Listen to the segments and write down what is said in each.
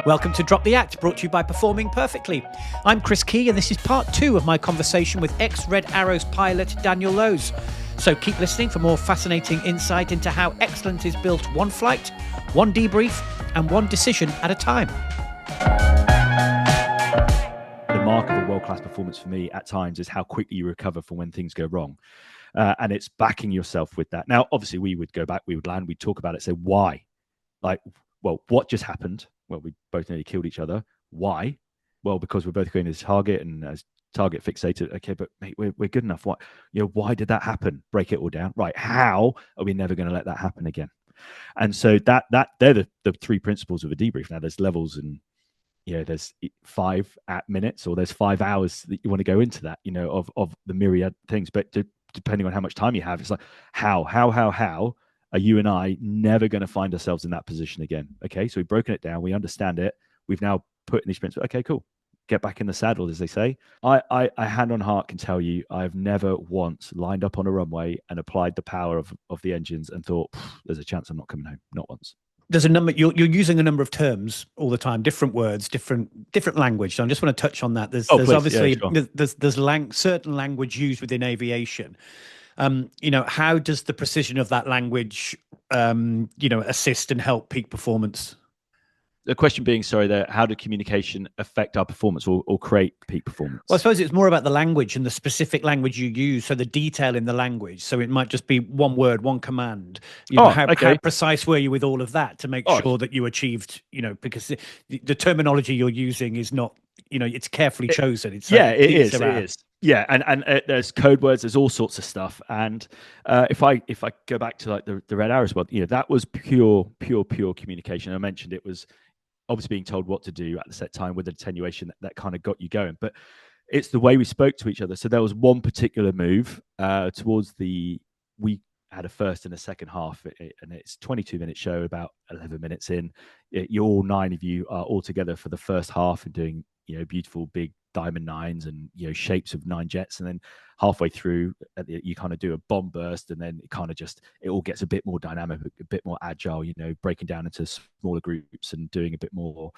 Welcome to Drop the Act, brought to you by Performing Perfectly. I'm Chris Key, and this is part 2 of my conversation with ex-Red Arrows pilot Daniel Lowes. So keep listening for more fascinating insight into how excellence is built one flight, one debrief, and one decision at a time. The mark of a world-class performance for me at times is how quickly you recover from when things go wrong. And it's backing yourself with that. Now, obviously, we would go back, we would land, we'd talk about it, say, why? Like, well, what just happened? Well, we both nearly killed each other. Why? Well, because we're both going to target and as target fixated. Okay, but mate, we're good enough. Why? Why did that happen? Break it all down. Right? How are we never going to let that happen again? And so that they're the three principles of a debrief. Now, there's levels, and there's 5 minutes, or there's 5 hours that you want to go into that. Of the myriad things, but depending on how much time you have, it's like how are you and I never going to find ourselves in that position again? Okay, so we've broken it down. We understand it. We've now put in these principles. Okay, cool. Get back in the saddle, as they say. I hand on heart can tell you, I've never once lined up on a runway and applied the power of the engines and thought, there's a chance I'm not coming home. Not once. There's a number. You're using a number of terms all the time, different words, different language. So I just want to touch on that. There's obviously certain language used within aviation. How does the precision of that language, assist and help peak performance? The question being, sorry, there, how did communication affect our performance or create peak performance? Well, I suppose it's more about the language and the specific language you use. So the detail in the language. So it might just be one word, one command. How precise were you with all of that to make sure that you achieved, because the terminology you're using is not, it's carefully chosen. It is. Yeah, and there's code words, there's all sorts of stuff. And if I go back to like the Red Arrows, that was pure communication. I mentioned it was obviously being told what to do at the set time with attenuation that kind of got you going. But it's the way we spoke to each other. So there was one particular move we had a first and a second half, and it's 22-minute show. About 11 minutes in, all 9 of you are all together for the first half and doing beautiful big diamond 9s and shapes of 9 jets, and then halfway through you kind of do a bomb burst, and then it all gets a bit more dynamic, a bit more agile, breaking down into smaller groups and doing a bit more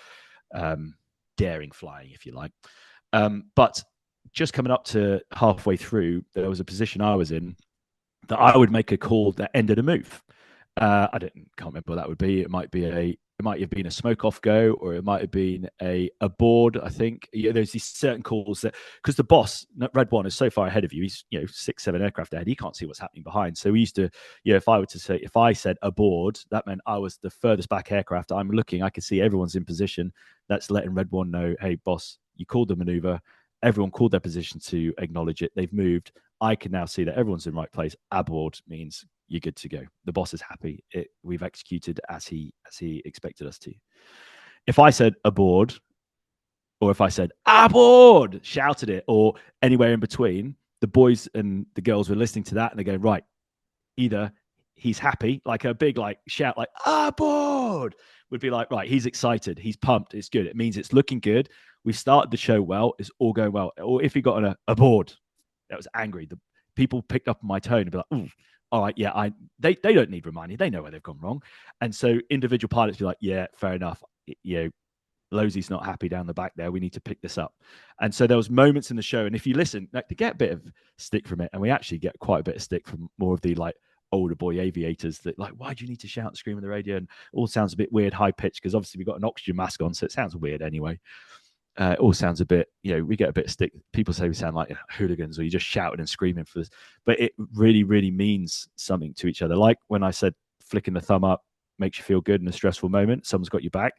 daring flying, if you like. But just coming up to halfway through, there was a position I was in that I would make a call that ended a move. Can't remember what that would be. It might have been a smoke off go, or it might have been a board. I think there's these certain calls that, because the boss, Red One, is so far ahead of you. He's 6-7 aircraft ahead. He can't see what's happening behind. So we used to, if I said a board, that meant I was the furthest back aircraft. I'm looking, I can see everyone's in position. That's letting Red One know, hey boss, you called the maneuver. Everyone called their position to acknowledge it. They've moved. I can now see that everyone's in the right place. Aboard means you're good to go. The boss is happy. We've executed as he expected us to. If I said aboard, or if I said aboard, shouted it, or anywhere in between, the boys and the girls were listening to that and they're going, right, either he's happy, like a big shout like aboard would be like, right, he's excited, he's pumped, it's good. It means it's looking good. We started the show well, it's all going well. Or if he got on aboard, that was angry. The people picked up on my tone and be like, ooh, all right, yeah, they don't need reminding. They know where they've gone wrong. And so individual pilots be like, yeah, fair enough. Losey's not happy down the back there. We need to pick this up. And so there was moments in the show. And if you listen, they get a bit of stick from it. And we actually get quite a bit of stick from more of the older boy aviators that why do you need to shout and scream on the radio? And all sounds a bit weird, high pitched, because obviously we've got an oxygen mask on. So it sounds weird anyway. It all sounds a bit, we get a bit of stick. People say we sound like hooligans, or you're just shouting and screaming for this. But it really, really means something to each other. Like when I said flicking the thumb up makes you feel good in a stressful moment, someone's got your back.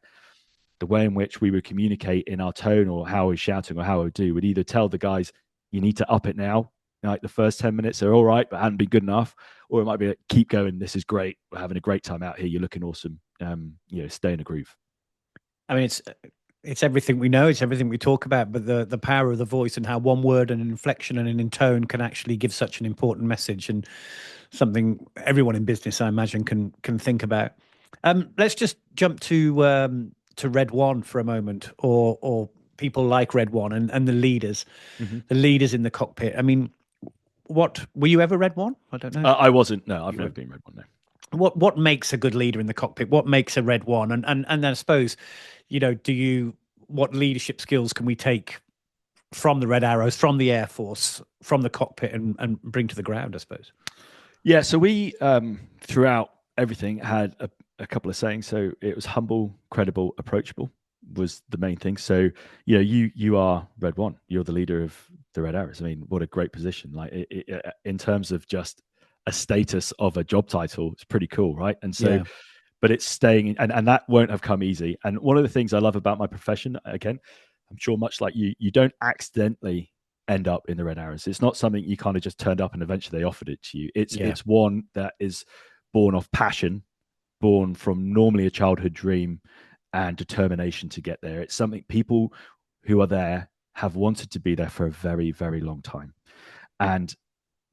The way in which we would communicate in our tone, or how we're shouting, or how we do, would either tell the guys, you need to up it now. Like the first 10 minutes are all right, but hadn't been good enough. Or it might be keep going. This is great. We're having a great time out here. You're looking awesome. Stay in a groove. I mean, it's everything we know, it's everything we talk about, but the power of the voice and how one word and an inflection and an intone can actually give such an important message, and something everyone in business, I imagine, can think about. Let's just jump to Red One for a moment, or people like Red One and the leaders, the leaders in the cockpit. I mean, were you ever Red One? I don't know. I wasn't. No, I've never been Red One. No. what makes a good leader in the cockpit? What makes a Red One? And then I suppose, what leadership skills can we take from the Red Arrows, from the Air Force, from the cockpit, and bring to the ground, I suppose? Yeah, so we throughout everything had a couple of sayings. So it was humble, credible, approachable was the main thing. So you are Red One. You're the leader of the Red Arrows. I mean, what a great position! Like in terms of just a status of a job title, it's pretty cool, right? And so, Yeah. but it's staying, and that won't have come easy. And one of the things I love about my profession, again, I'm sure much like you don't accidentally end up in the Red Arrows. It's not something you kind of just turned up and eventually they offered it to you. It's one that is born of passion, born from normally a childhood dream and determination to get there. It's something people who are there have wanted to be there for a very, very long time. And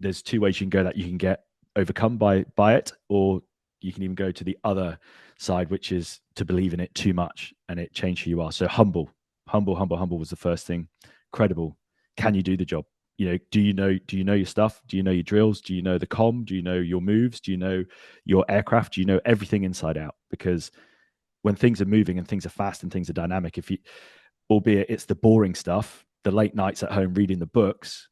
there's two ways you can go: that you can get overcome by it, or you can even go to the other side, which is to believe in it too much and it change who you are. So humble was the first thing. Credible. Can you do the job? Do you know your stuff? Do you know your drills? Do you know the comm? Do you know your moves? Do you know your aircraft? Do you know everything inside out? Because when things are moving and things are fast and things are dynamic, albeit it's the boring stuff, the late nights at home reading the books,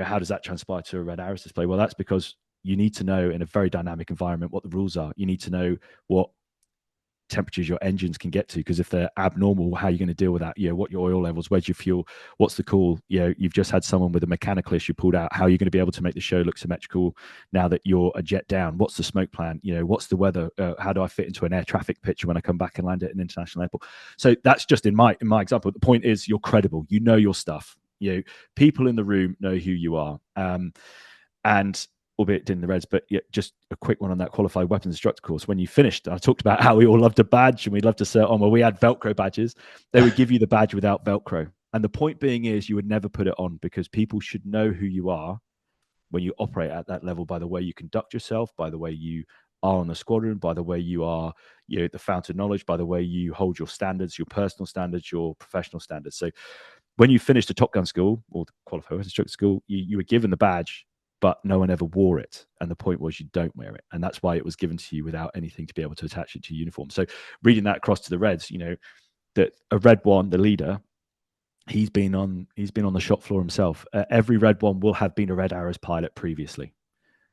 how does that transpire to a Red Arrows display? Well, that's because you need to know in a very dynamic environment what the rules are. You need to know what temperatures your engines can get to, because if they're abnormal, how are you going to deal with that? What your oil levels, where's your fuel, what's the cool? You've just had someone with a mechanical issue pulled out. How are you going to be able to make the show look symmetrical now that you're a jet down? What's the smoke plan? What's the weather? How do I fit into an air traffic picture when I come back and land at an international airport? So that's just in my example. The point is, you're credible. You know your stuff. People in the room know who you are. And albeit in the Reds, but just a quick one on that qualified weapons instructor course. When you finished, I talked about how we all loved a badge and we loved to sit on. Well, we had Velcro badges. They would give you the badge without Velcro. And the point being is, you would never put it on, because people should know who you are when you operate at that level, by the way you conduct yourself, by the way you are on the squadron, by the way you are, the fountain of knowledge, by the way you hold your standards, your personal standards, your professional standards. So when you finished the Top Gun school or the qualified weapons instructor school, you were given the badge, but no one ever wore it. And the point was, you don't wear it. And that's why it was given to you without anything to be able to attach it to your uniform. So reading that across to the Reds, that a Red One, the leader, he's been on the shop floor himself. Every Red One will have been a Red Arrows pilot previously.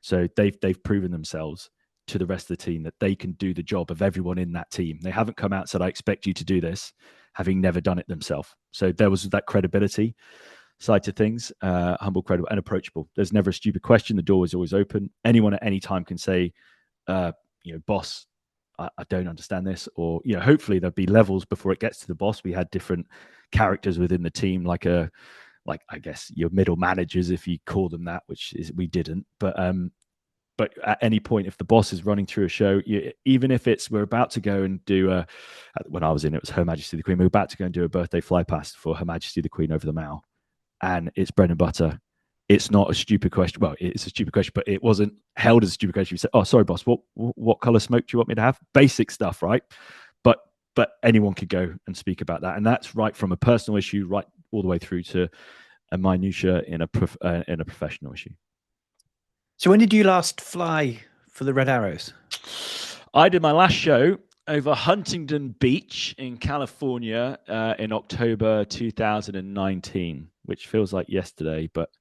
So they've proven themselves to the rest of the team that they can do the job of everyone in that team. They haven't come out and said, I expect you to do this, having never done it themselves. So there was that credibility side to things. Humble, credible, and approachable. There's never a stupid question. The door is always open. Anyone at any time can say, boss, I don't understand this, or hopefully there'll be levels before it gets to the boss. We had different characters within the team, like I guess your middle managers, if you call them that, which is we didn't. But at any point, if the boss is running through a show, even if we're about to go and do when I was in, it was Her Majesty the Queen. We were about to go and do a birthday fly past for Her Majesty the Queen over the Mall, and it's bread and butter. It's not a stupid question. Well, it's a stupid question, but it wasn't held as a stupid question. You said, "Oh, sorry, boss. What color smoke do you want me to have?" Basic stuff, right? But anyone could go and speak about that, and that's right from a personal issue right all the way through to a minutia in a professional issue. So when did you last fly for the Red Arrows? I did my last show over Huntington Beach in California in October 2019, which feels like yesterday, but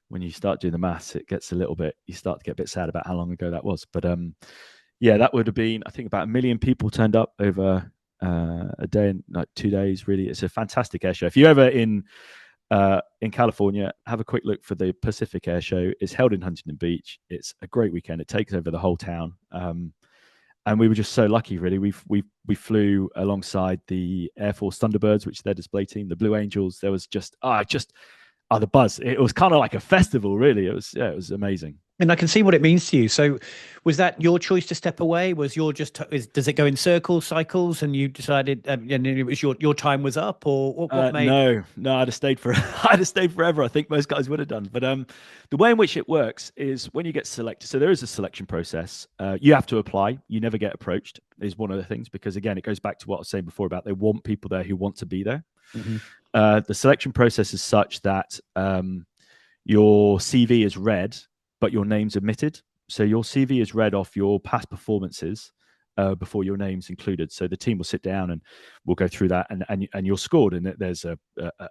when you start doing the maths, it gets you start to get a bit sad about how long ago that was. But that would have been, I think, about 1 million people turned up over a day and like 2 days. Really, it's a fantastic air show. If you're ever in California, have a quick look for the Pacific Air Show. It's held in Huntington Beach. It's a great weekend. It takes over the whole town. And we were just so lucky, really. We flew alongside the Air Force Thunderbirds, which is their display team, the Blue Angels. There was the buzz. It was kind of like a festival, really. It was amazing. And I can see what it means to you. So was that your choice to step away? Does it go in circles, cycles, and you decided and it was your time was up, or what made? No, I'd have stayed forever. I think most guys would have done. But the way in which it works is when you get selected. So there is a selection process. You have to apply. You never get approached is one of the things, because again, it goes back to what I was saying before about they want people there who want to be there. Mm-hmm. The selection process is such that your CV is read, but your name's omitted. So your CV is read off your past performances before your name's included. So the team will sit down and we'll go through that, and you're scored, and there's a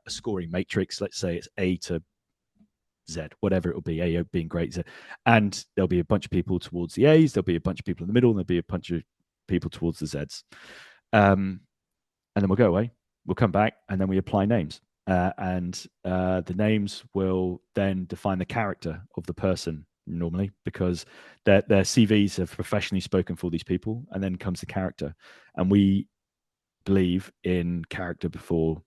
scoring matrix. Let's say it's A to Z, whatever it will be, A being great. Z. And there'll be a bunch of people towards the A's, there'll be a bunch of people in the middle, and there'll be a bunch of people towards the Z's. And then we'll go away, we'll come back, and then we apply names. And the names will then define the character of the person normally, because their CVs have professionally spoken for these people, and then comes the character. And we believe in character before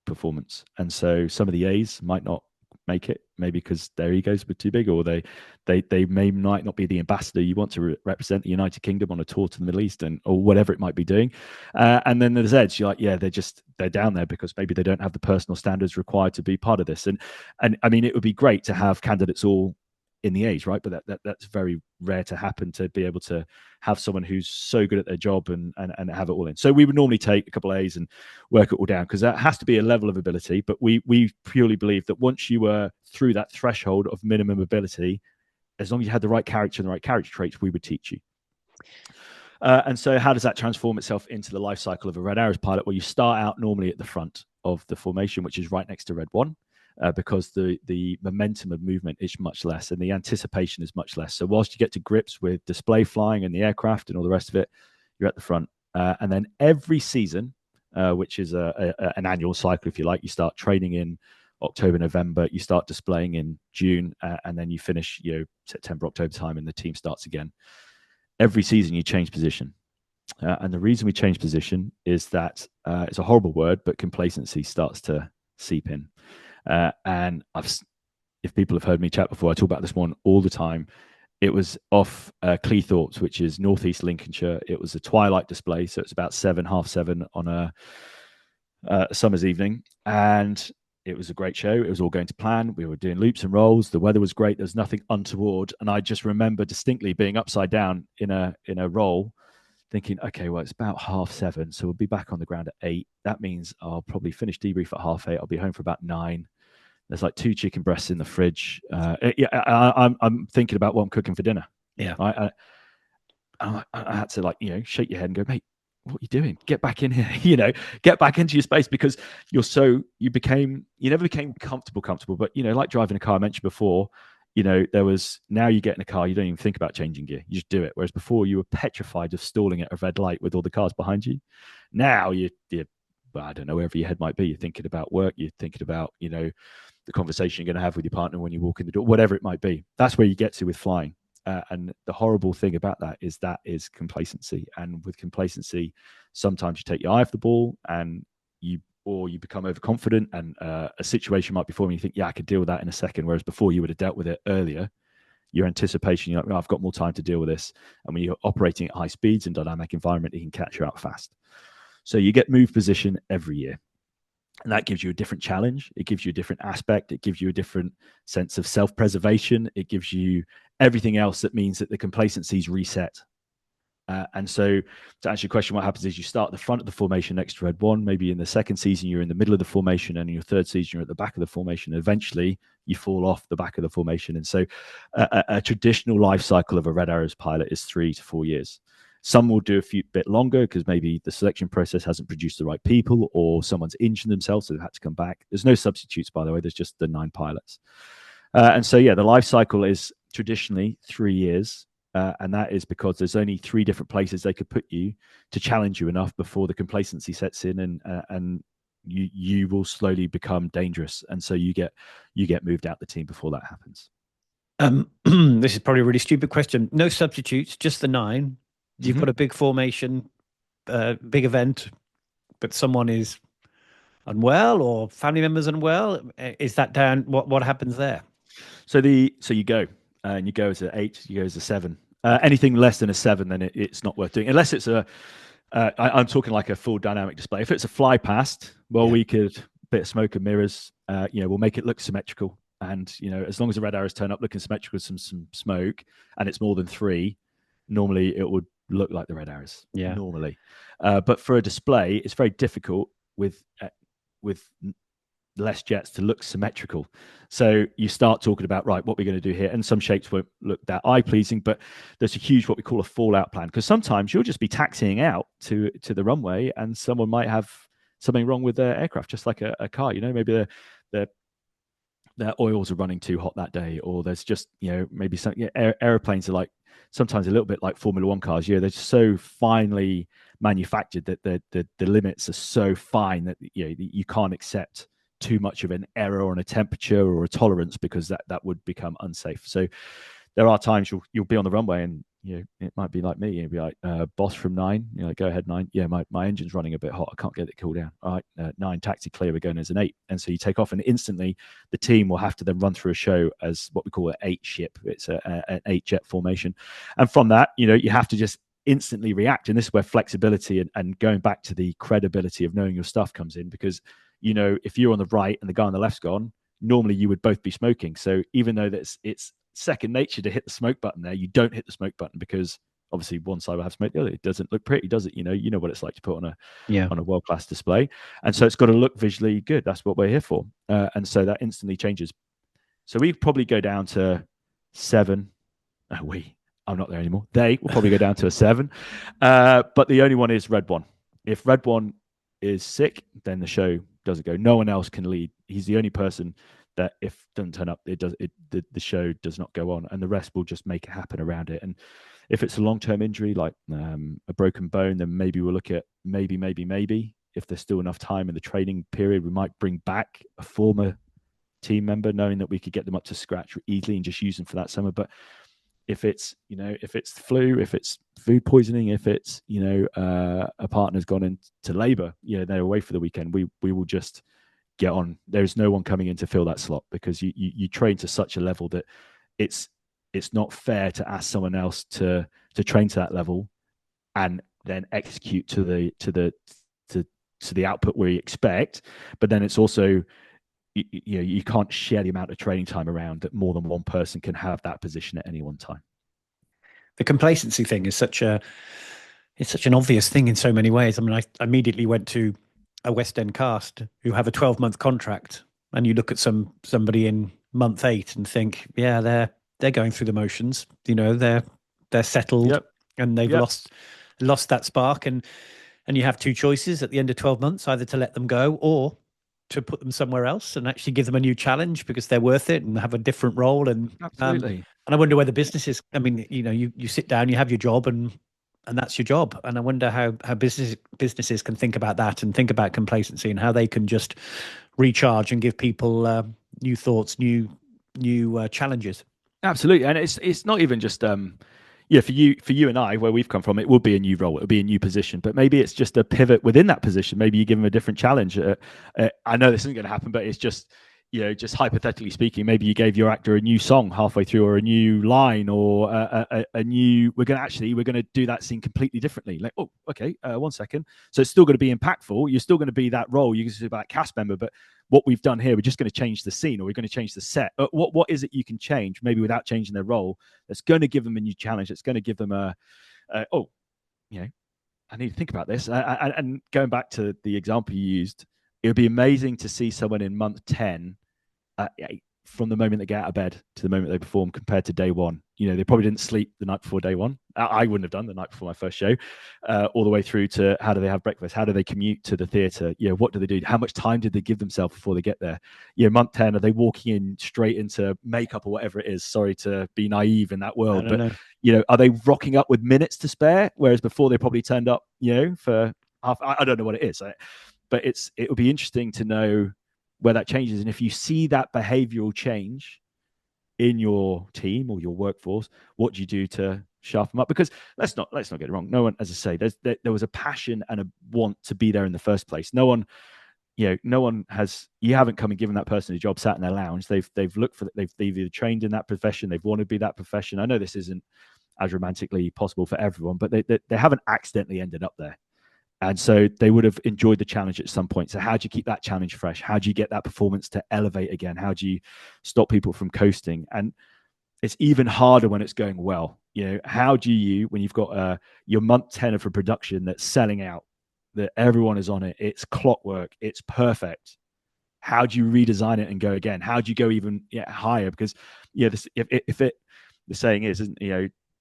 performance. And so some of the A's might not make it, maybe because their egos were too big, or they might not be the ambassador you want to represent the United Kingdom on a tour to the Middle East, or whatever it might be doing. And then there's Zeds, you're like, yeah, they're down there because maybe they don't have the personal standards required to be part of this. And I mean, it would be great to have candidates all in the A's, right? But that's very rare to happen, to be able to have someone who's so good at their job and have it all in. So we would normally take a couple of A's and work it all down, because that has to be a level of ability. But we purely believe that once you were through that threshold of minimum ability, as long as you had the right character and the right character traits, we would teach you. And so how does that transform itself into the life cycle of a Red Arrows pilot? Well, you start out normally at the front of the formation, which is right next to Red 1. Because the momentum of movement is much less and the anticipation is much less. So whilst you get to grips with display flying and the aircraft and all the rest of it, you're at the front. And then every season, which is an annual cycle, if you like, you start training in October, November, you start displaying in June, and then you finish, September, October time, and the team starts again. Every season you change position. And the reason we change position is that it's a horrible word, but complacency starts to seep in. And if people have heard me chat before, I talk about this one all the time. It was off Cleethorpes, which is northeast Lincolnshire. It was a twilight display, so it's about 7:30 on a summer's evening, and it was a great show. It was all going to plan. We were doing loops and rolls. The weather was great. There was nothing untoward, and I just remember distinctly being upside down in a roll, thinking, okay, well, it's about 7:30, so we'll be back on the ground at 8. That means I'll probably finish debrief at 8:30. I'll be home for about 9. There's like 2 chicken breasts in the fridge. I'm thinking about what I'm cooking for dinner. Yeah. I had to shake your head and go, mate, what are you doing? Get back in here, get back into your space, because you never became comfortable. But, like driving a car, I mentioned before, now you get in a car, you don't even think about changing gear. You just do it. Whereas before you were petrified of stalling at a red light with all the cars behind you. Now I don't know, wherever your head might be, you're thinking about work, you're thinking about, the conversation you're going to have with your partner when you walk in the door, whatever it might be. That's where you get to with flying. And the horrible thing about that is complacency. And with complacency, sometimes you take your eye off the ball and you become overconfident, and a situation might be forming. You think, yeah, I could deal with that in a second. Whereas before you would have dealt with it earlier. Your anticipation, you're like, oh, I've got more time to deal with this. And when you're operating at high speeds in dynamic environment, it can catch you out fast. So you get move position every year. And that gives you a different challenge. It gives you a different aspect. It gives you a different sense of self-preservation. It gives you everything else that means that the complacency is reset. And so to answer your question, what happens is you start at the front of the formation next to Red 1. Maybe in the second season, you're in the middle of the formation, and in your third season, you're at the back of the formation. Eventually, you fall off the back of the formation. And so a traditional life cycle of a Red Arrows pilot is 3 to 4 years. Some will do a bit longer because maybe the selection process hasn't produced the right people, or someone's injured themselves, so they've had to come back. There's no substitutes, by the way. There's just the 9 pilots. And so, the life cycle is traditionally 3 years. And that is because there's only 3 different places they could put you to challenge you enough before the complacency sets in, and you will slowly become dangerous. And so you get moved out the team before that happens. This is probably a really stupid question. No substitutes, just the 9. You've got a big formation, big event, but someone is unwell or family members unwell. Is that down? What happens there? So you go and you go as an 8, you go as a 7. Anything less than a 7, then it's not worth doing, unless it's I'm talking like a full dynamic display. If it's a fly past, we could bit of smoke and mirrors. We'll make it look symmetrical, and as long as the red arrows turn up looking symmetrical with some smoke, and it's more than 3, normally it would look like the red arrows. Normally, but for a display, it's very difficult with less jets to look symmetrical. So you start talking about, right, what we're going to do here. And some shapes won't look that eye pleasing, but there's a huge, what we call a fallout plan. Because sometimes you'll just be taxiing out to the runway and someone might have something wrong with their aircraft, just like a car, maybe their oils are running too hot that day, or there's just, maybe some airplanes are like sometimes a little bit like Formula One cars. They're just so finely manufactured that the limits are so fine that you can't accept too much of an error on a temperature or a tolerance, because that would become unsafe. So there are times you'll be on the runway and it might be like me. You'll be like, boss from 9, go ahead 9. Yeah, my engine's running a bit hot. I can't get it cooled down. All right, 9, taxi clear. We're going as an 8. And so you take off, and instantly the team will have to then run through a show as what we call an 8 ship. It's an 8 jet formation. And from that, you have to just instantly react. And this is where flexibility and going back to the credibility of knowing your stuff comes in, because, if you're on the right and the guy on the left's gone, normally you would both be smoking. So even though it's second nature to hit the smoke button there, you don't hit the smoke button, because obviously one side will have smoke, the other. It doesn't look pretty, does it? You know what it's like to put on a world-class display. And so it's got to look visually good. That's what we're here for. And so that instantly changes. So we probably go down to 7. I'm not there anymore. They will probably go down to a 7. But the only one is Red One. If Red One is sick, then the show doesn't go. No one else can lead. He's the only person that if it doesn't turn up, the show does not go on, and the rest will just make it happen around it. And if it's a long-term injury, like a broken bone, then maybe we'll look at maybe if there's still enough time in the training period, we might bring back a former team member, knowing that we could get them up to scratch easily and just use them for that summer. But if it's flu, if it's food poisoning, if it's a partner's gone into labor, they're away for the weekend, we will just get on. There's no one coming in to fill that slot, because you train to such a level that it's not fair to ask someone else to train to that level and then execute to the output we expect. But then it's also, you can't share the amount of training time around that more than one person can have that position at any one time. The complacency thing is such an obvious thing in so many ways. I mean, I immediately went to a West End cast who have a 12-month contract, and you look at somebody in month 8 and think, yeah, they're going through the motions. They're settled. Yep. And they've lost that spark, and you have 2 choices at the end of 12 months, either to let them go or to put them somewhere else and actually give them a new challenge, because they're worth it and have a different role. And absolutely. And I wonder where the business is. I mean, you sit down, you have your job, and that's your job. And I wonder how businesses can think about that and think about complacency, and how they can just recharge and give people new thoughts, new challenges. Absolutely. And it's not even just for you and I, where we've come from, it will be a new role, it will be a new position, but maybe it's just a pivot within that position. Maybe you give them a different challenge. I know this isn't going to happen, but it's just, just hypothetically speaking, maybe you gave your actor a new song halfway through, or a new line, or a new, we're going to do that scene completely differently. Like, oh, okay, 1 second. So it's still going to be impactful. You're still going to be that role. You can say about cast member, but what we've done here, we're just going to change the scene, or we're going to change the set. What is it you can change, maybe without changing their role, that's going to give them a new challenge? It's going to give them I need to think about this. And going back to the example you used, it would be amazing to see someone in month 10, from the moment they get out of bed to the moment they perform, compared to day 1. They probably didn't sleep the night before day 1. I wouldn't have done the night before my first show, all the way through to how do they have breakfast? How do they commute to the theatre? What do they do? How much time did they give themselves before they get there? Month 10, are they walking in straight into makeup or whatever it is? Sorry to be naive in that world, but are they rocking up with minutes to spare? Whereas before they probably turned up, for half. I don't know what it is, but it would be interesting to know where that changes. And if you see that behavioral change in your team or your workforce, what do you do to sharpen them up? Because let's not get it wrong. No one, as I say, there was a passion and a want to be there in the first place. No one has, you haven't come and given that person a job, sat in their lounge. They've looked for, they've either trained in that profession, they've wanted to be that profession. I know this isn't as romantically possible for everyone, but they haven't accidentally ended up there. And so they would have enjoyed the challenge at some point. So how do you keep that challenge fresh? How do you get that performance to elevate again? How do you stop people from coasting? And it's even harder when it's going well. How do you, when you've got your month 10 of a production that's selling out, that everyone is on it, it's clockwork, it's perfect. How do you redesign it and go again? How do you go even higher? Because the saying is, isn't,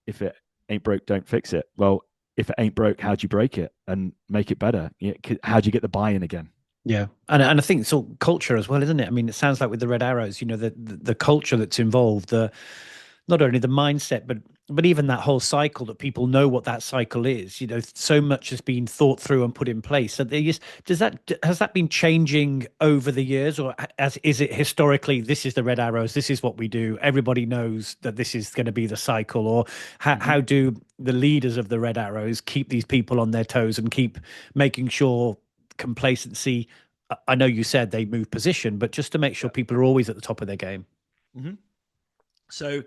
if it ain't broke, don't fix it. Well, if it ain't broke, how do you break it and make it better? How do you get the buy-in again? Yeah, and I think it's all culture as well, isn't it? I mean, it sounds like with the Red Arrows, the culture that's involved, not only the mindset, but even that whole cycle, that people know what that cycle is. So much has been thought through and put in place. So has that been changing over the years, or is it historically, this is the Red Arrows, this is what we do, everybody knows that this is going to be the cycle? Or how do the leaders of the Red Arrows keep these people on their toes and keep making sure complacency, I know you said they move position, but just to make sure people are always at the top of their game? So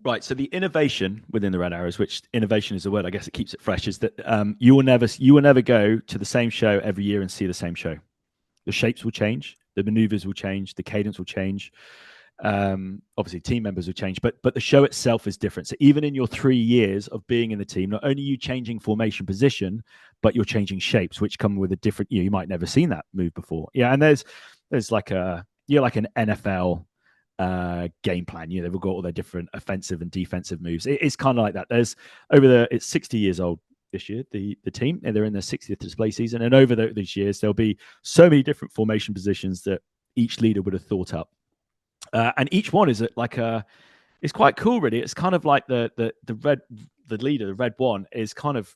the innovation within the Red Arrows, which innovation is a word, I guess it keeps it fresh, is that you will never go to the same show every year and see the same show. The shapes will change, the maneuvers will change, the cadence will change. Obviously, team members will change, but the show itself is different. So even in your 3 years of being in the team, not only are you changing formation position, but you're changing shapes, which come with a different. You might never seen that move before. Yeah, and there's like an NFL game plan. They've all got all their different offensive and defensive moves. It's kind of like that. It's 60 years old this year, the team, and they're in their 60th display season. And over these years, there'll be so many different formation positions that each leader would have thought up. And each one is it's quite cool, really. It's kind of like the leader, the red one, is kind of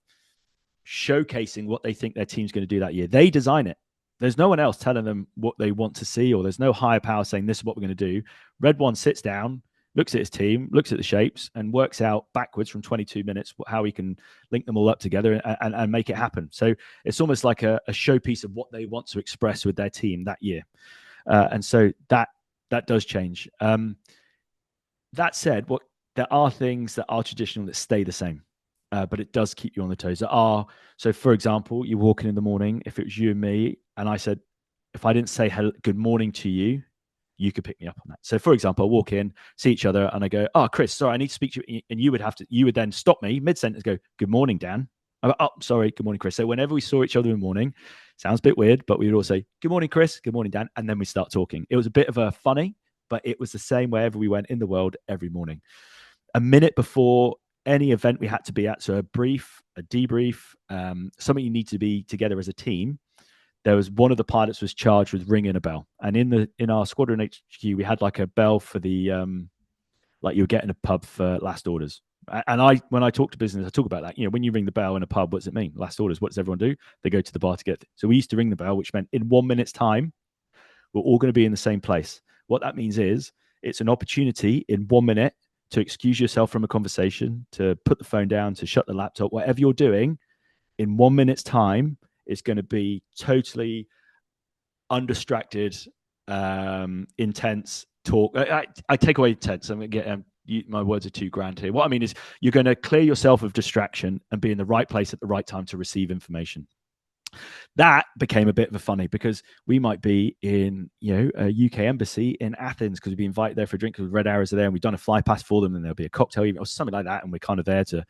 showcasing what they think their team's going to do that year. They design it. There's no one else telling them what they want to see, or there's no higher power saying this is what we're going to do. Red one sits down, looks at his team, looks at the shapes, and works out backwards from 22 minutes how he can link them all up together and make it happen. So it's almost like a showpiece of what they want to express with their team that year. And so that does change. That said, there are things that are traditional that stay the same, but it does keep you on the toes. So, for example, you're walking in the morning. If it was you and me, and I said, if I didn't say good morning to you, you could pick me up on that. So, for example, I walk in, see each other, and I go, "Oh, Chris, sorry, I need to speak to you." And you would then stop me mid-sentence, go, "Good morning, Dan." I go, "Oh, sorry, good morning, Chris." So whenever we saw each other in the morning, sounds a bit weird, but we would all say, "Good morning, Chris. Good morning, Dan." And then we start talking. It was a bit of a funny, but it was the same wherever we went in the world every morning. A minute before any event we had to be at, so a debrief, something you need to be together as a team, there was one of the pilots was charged with ringing a bell. And in our squadron HQ, we had like a bell for the, like you would get in a pub for last orders. And when I talk to business, I talk about that. When you ring the bell in a pub, what does it mean? Last orders. What does everyone do? They go to the bar to get. So we used to ring the bell, which meant in 1 minute's time, we're all going to be in the same place. What that means is it's an opportunity in 1 minute to excuse yourself from a conversation, to put the phone down, to shut the laptop, whatever you're doing. In 1 minute's time, it's going to be totally undistracted, intense talk. I take away intense. I'm going to get. My words are too grand here. What I mean is you're going to clear yourself of distraction and be in the right place at the right time to receive information. That became a bit of a funny, because we might be in a UK embassy in Athens because we've been invited there for a drink because Red Arrows are there and we've done a fly pass for them, and there'll be a cocktail event or something like that, and we're kind of there to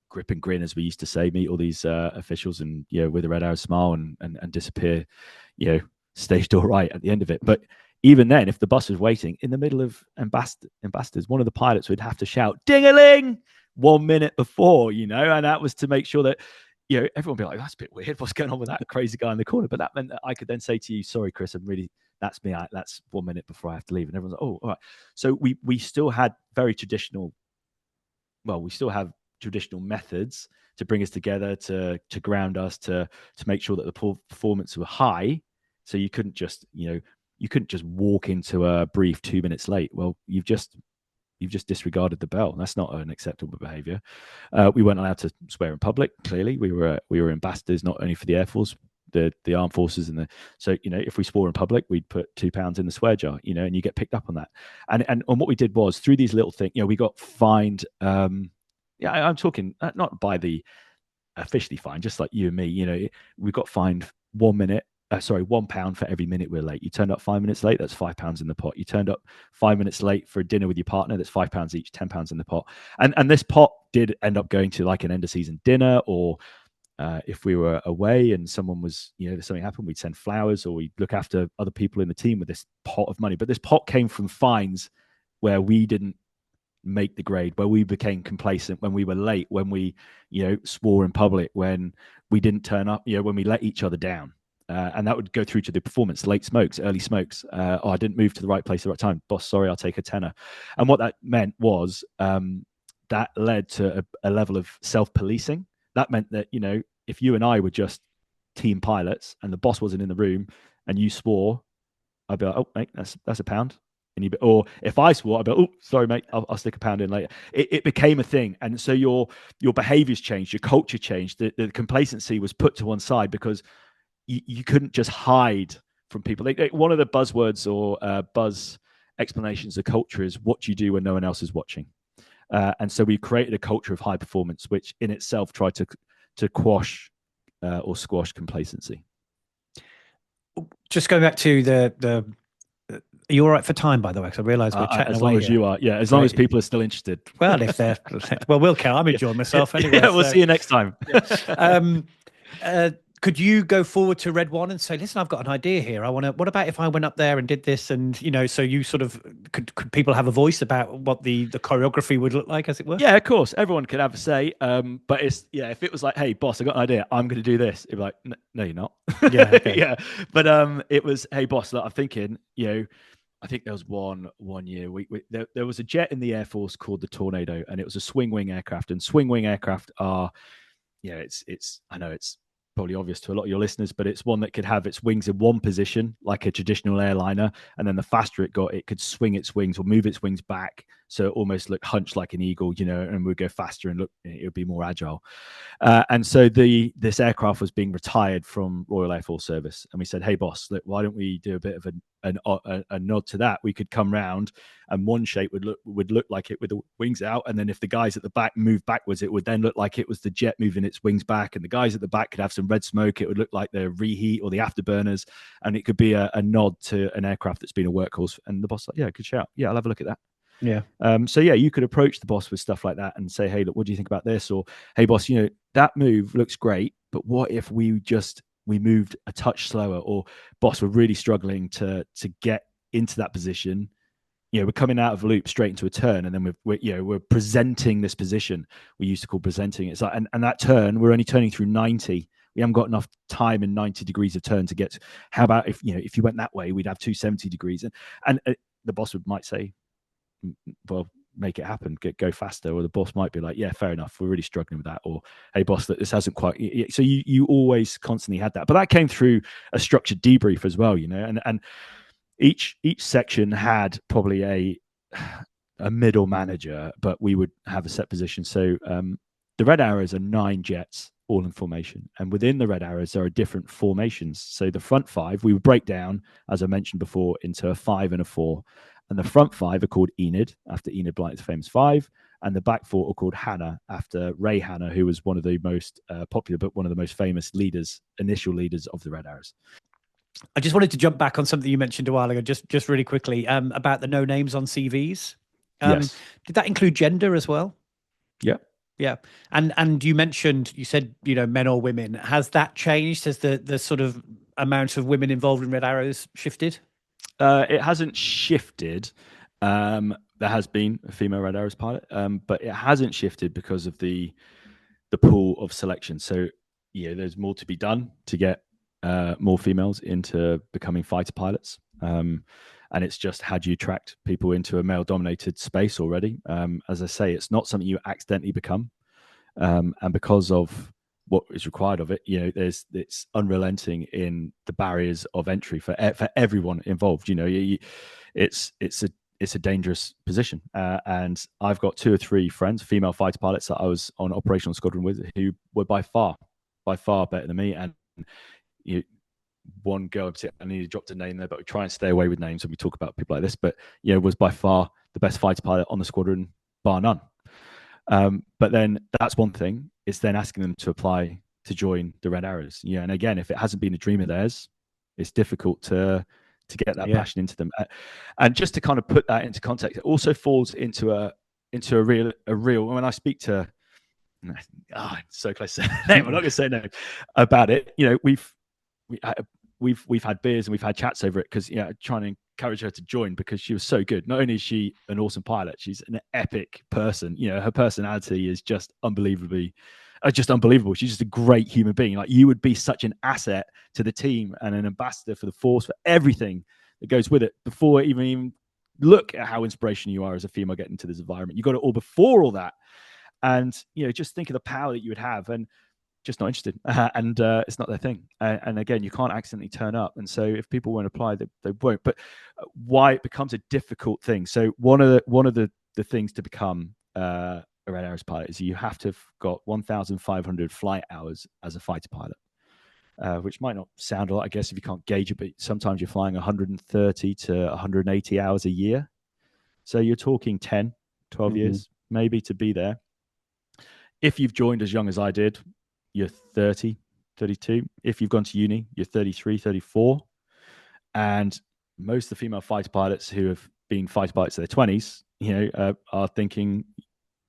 grip and grin, as we used to say, meet all these officials and with a Red Arrow smile and disappear staged all right at the end of it. But even then, if the bus was waiting in the middle of ambassadors, one of the pilots would have to shout "ding-a-ling" 1 minute before, and that was to make sure that everyone would be like, "That's a bit weird. What's going on with that crazy guy in the corner?" But that meant that I could then say to you, "Sorry, Chris, that's me. That's 1 minute before I have to leave." And everyone's like, "Oh, all right." So we still had very traditional. Well, we still have traditional methods to bring us together, to ground us, to make sure that the performance were high. So you couldn't just walk into a brief 2 minutes late. Well, you've just disregarded the bell. That's not an acceptable behavior. We weren't allowed to swear in public. Clearly, we were ambassadors, not only for the Air Force, the armed forces, so if we swore in public, we'd put £2 in the swear jar, and you get picked up on that. And what we did was, through these little things, we got fined. I'm talking not by the officially fined, just like you and me. We got fined £1 for every minute we're late. You turned up 5 minutes late, that's £5 in the pot. You turned up 5 minutes late for a dinner with your partner, that's £5 each, £10 in the pot. And this pot did end up going to like an end of season dinner, or If we were away and someone was, something happened, we'd send flowers, or we'd look after other people in the team with this pot of money. But this pot came from fines where we didn't make the grade, where we became complacent, when we were late, when we, swore in public, when we didn't turn up, when we let each other down. And that would go through to the performance, late smokes, early smokes. I didn't move to the right place at the right time. Boss, sorry, I'll take a tenner. And what that meant was that led to a level of self-policing. That meant that, if you and I were just team pilots and the boss wasn't in the room and you swore, I'd be like, oh, mate, that's £1. Or if I swore, I'd be like, oh, sorry, mate, I'll stick £1 in later. It became a thing. And so your behaviors changed, your culture changed. The complacency was put to one side because you couldn't just hide from people. One of the buzzwords or buzz explanations of culture is what you do when no one else is watching. And so we created a culture of high performance, which in itself tried to quash or squash complacency. Just going back to the are you all right for time, by the way? Because I realise we're chatting as away long as here. you are, yeah. As long as people are still interested. Well, if they're we'll care. I'm enjoying myself anyway. Yeah, we'll see you next time. Could you go forward to Red One and say, "Listen, I've got an idea here. What about if I went up there and did this?" And so you sort of could people have a voice about what the choreography would look like, as it were? Yeah, of course, everyone could have a say. But it's if it was like, "Hey, boss, I got an idea. I'm going to do this," it'd be like, "No, you're not." Yeah, okay. Yeah. But it was, "Hey, boss, look, I'm thinking, I think there was one year there was a jet in the Air Force called the Tornado, and it was a swing wing aircraft. And swing wing aircraft are, it's I know it's probably obvious to a lot of your listeners, but it's one that could have its wings in one position, like a traditional airliner, and then the faster it got, it could swing its wings or move its wings back, so it almost looked hunched like an eagle, and would go faster and it would be more agile. And so this aircraft was being retired from Royal Air Force Service, and we said, "Hey, boss, look, why don't we do a bit of a nod to that? We could come round, and one shape would look like it with the wings out, and then if the guys at the back moved backwards, it would then look like it was the jet moving its wings back, and the guys at the back could have some red smoke. It would look like the reheat or the afterburners, and it could be a nod to an aircraft that's been a workhorse." And the boss like, "Yeah, good shout. Yeah, I'll have a look at that." Yeah. So you could approach the boss with stuff like that and say, "Hey, look, what do you think about this?" Or, "Hey, boss, that move looks great, but what if we moved a touch slower?" Or, "Boss, we're really struggling to get into that position. We're coming out of a loop straight into a turn, and then we're presenting this position." We used to call presenting. It's like, and that turn, we're only turning through 90. We haven't got enough time in 90 degrees of turn to get. How about if you went that way, we'd have 270 degrees, and the boss might say, "Well, make it happen, go faster." Or the boss might be like, "Yeah, fair enough, we're really struggling with that." Or, "Hey, boss, that this hasn't quite." So you always constantly had that, but that came through a structured debrief as well, and each section had probably a middle manager, but we would have a set position. So the Red Arrows are 9 jets all in formation, and within the Red Arrows there are different formations. So the front 5 we would break down, as I mentioned before, into a 5 and a 4. And the front 5 are called Enid, after Enid Blyton's famous 5. And the back 4 are called Hannah, after Ray Hannah, who was one of the most popular, but one of the most famous initial leaders of the Red Arrows. I just wanted to jump back on something you mentioned a while ago, just really quickly, about the no names on CVs. Yes. Did that include gender as well? Yeah. Yeah. And you said, men or women. Has that changed? Has the sort of amount of women involved in Red Arrows shifted? It hasn't shifted. There has been a female Red Arrows pilot, but it hasn't shifted because of the pool of selection. So, there's more to be done to get more females into becoming fighter pilots. And it's just, how do you attract people into a male-dominated space already? As I say, it's not something you accidentally become. And because of what is required of it, it's unrelenting in the barriers of entry for everyone involved. It's a dangerous position. And I've got 2 or 3 friends, female fighter pilots, that I was on operational squadron with, who were by far better than me. And one girl, I need to drop the name there, but we try and stay away with names when we talk about people like this, but was by far the best fighter pilot on the squadron, bar none. But then that's one thing. It's then asking them to apply to join the Red Arrows. And again, if it hasn't been a dream of theirs, it's difficult to get that passion into them. And just to kind of put that into context, it also falls into a real. When I speak to I'm so close to saying name. I'm not going to say no about it. You know, we've had beers and we've had chats over it because trying to encourage her to join because she was so good. Not only is she an awesome pilot, she's an epic person. You know, her personality is just unbelievable. She's just a great human being. Like, you would be such an asset to the team and an ambassador for the force, for everything that goes with it. Before even look at how inspirational you are as a female getting into this environment, you got it all before all that. And just think of the power that you would have, and just not interested, and it's not their thing. And again, you can't accidentally turn up, and so if people won't apply, they won't. But why it becomes a difficult thing? So one of the things to become a Red Arrows pilot is you have to have got 1,500 flight hours as a fighter pilot, which might not sound a lot, I guess, if you can't gauge it. But sometimes you're flying 130 to 180 hours a year, so you're talking 10, 12 years maybe to be there. If you've joined as young as I did, you're 30, 32. If you've gone to uni, you're 33, 34. And most of the female fighter pilots who have been fighter pilots in their 20s, are thinking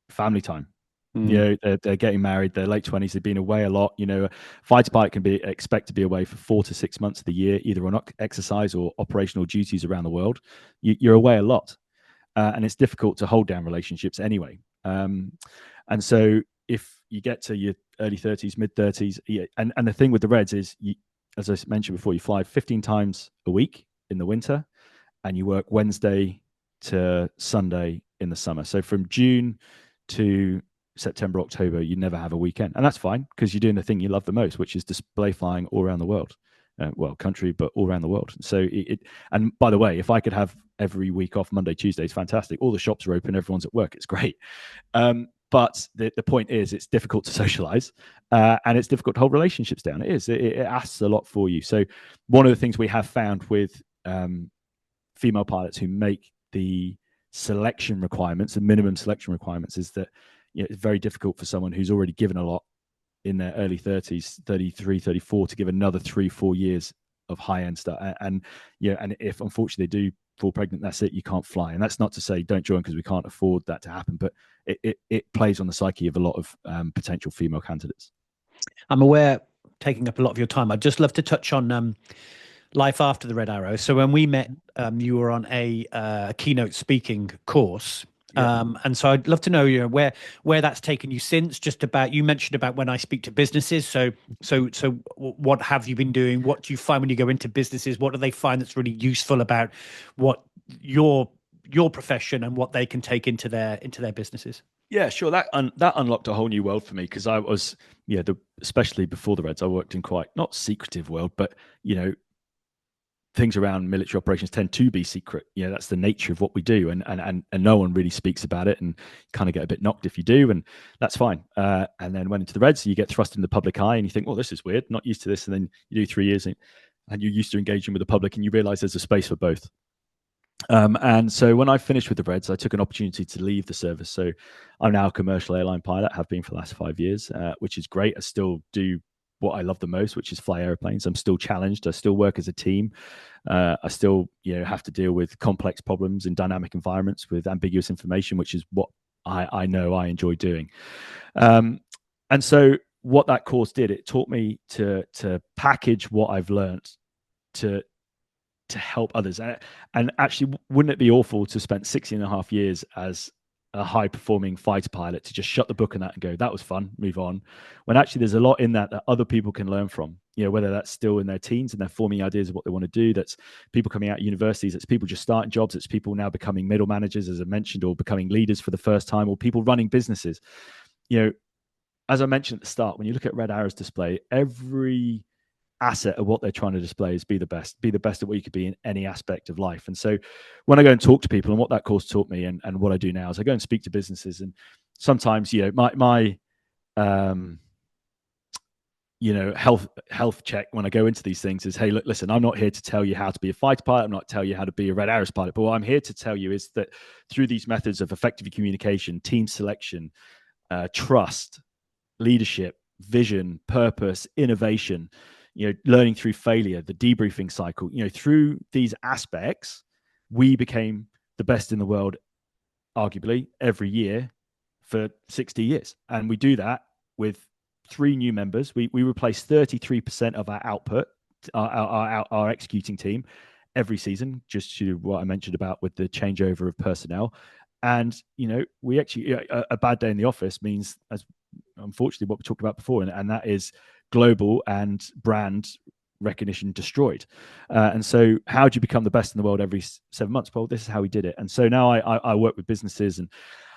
family time. They're getting married, they're late 20s, they've been away a lot. A fighter pilot can expect to be away for 4 to 6 months of the year, either on exercise or operational duties around the world. You're away a lot. And it's difficult to hold down relationships anyway. And so if you get to your early 30s, mid 30s, and the thing with the Reds is, as I mentioned before, you fly 15 times a week in the winter, and you work Wednesday to Sunday in the summer. So from June to September, October, you never have a weekend. And that's fine, because you're doing the thing you love the most, which is display flying all around the world. Country, but all around the world. So and by the way, if I could have every week off Monday, Tuesday, it's fantastic. All the shops are open, everyone's at work, it's great. But the point is, it's difficult to socialize, and it's difficult to hold relationships down. It asks a lot for you. So one of the things we have found with female pilots who make the selection requirements, the minimum selection requirements, is that it's very difficult for someone who's already given a lot in their early 30s, 33, 34, to give another 3-4 years of high-end stuff. And if unfortunately they do fall pregnant, that's it, you can't fly. And that's not to say don't join, because we can't afford that to happen, but it plays on the psyche of a lot of potential female candidates. I'm aware, taking up a lot of your time, I'd just love to touch on life after the Red Arrow. So when we met, you were on a keynote speaking course. And so I'd love to know, where that's taken you since. Just about, you mentioned about when I speak to businesses. So what have you been doing? What do you find when you go into businesses? What do they find that's really useful about what your profession and what they can take into their businesses? Yeah, sure. That unlocked a whole new world for me, because I was, especially before the Reds, I worked in quite not secretive world, but things around military operations tend to be secret. That's the nature of what we do, and no one really speaks about it, and kind of get a bit knocked if you do, and that's fine. And then went into the Reds, so you get thrust in the public eye, and you think, well, this is weird, not used to this, and then you do 3 years, and you're used to engaging with the public, and you realize there's a space for both. And so when I finished with the Reds, I took an opportunity to leave the service. So I'm now a commercial airline pilot, have been for the last 5 years, which is great. I still do what I love the most, which is fly airplanes. I'm still challenged. I still work as a team. I still, have to deal with complex problems in dynamic environments with ambiguous information, which is what I know I enjoy doing. And so what that course did, it taught me to package what I've learned to help others. And actually, wouldn't it be awful to spend 16.5 years as a high-performing fighter pilot to just shut the book on that and go, that was fun, move on, when actually there's a lot in that other people can learn from, whether that's still in their teens and they're forming ideas of what they want to do, that's people coming out of universities, that's people just starting jobs, it's people now becoming middle managers, as I mentioned, or becoming leaders for the first time, or people running businesses. As I mentioned at the start, when you look at Red Arrow's display, every asset of what they're trying to display is be the best at what you could be in any aspect of life. And so when I go and talk to people, and what that course taught me, and what I do now, is I go and speak to businesses, and sometimes my health check when I go into these things is, hey, look, listen, I'm not here to tell you how to be a fighter pilot, I'm not tell you how to be a Red Arrows pilot, but what I'm here to tell you is that through these methods of effective communication, team selection, trust, leadership, vision, purpose, innovation, learning through failure, the debriefing cycle, through these aspects, we became the best in the world, arguably, every year for 60 years. And we do that with 3 new members. We replaced 33% of our output, our executing team every season, just to what I mentioned about with the changeover of personnel. And, we actually, a bad day in the office means, as unfortunately what we talked about before, and that is global and brand recognition destroyed. And so how do you become the best in the world every 7 months? Well, this is how we did it. And so now I work with businesses, and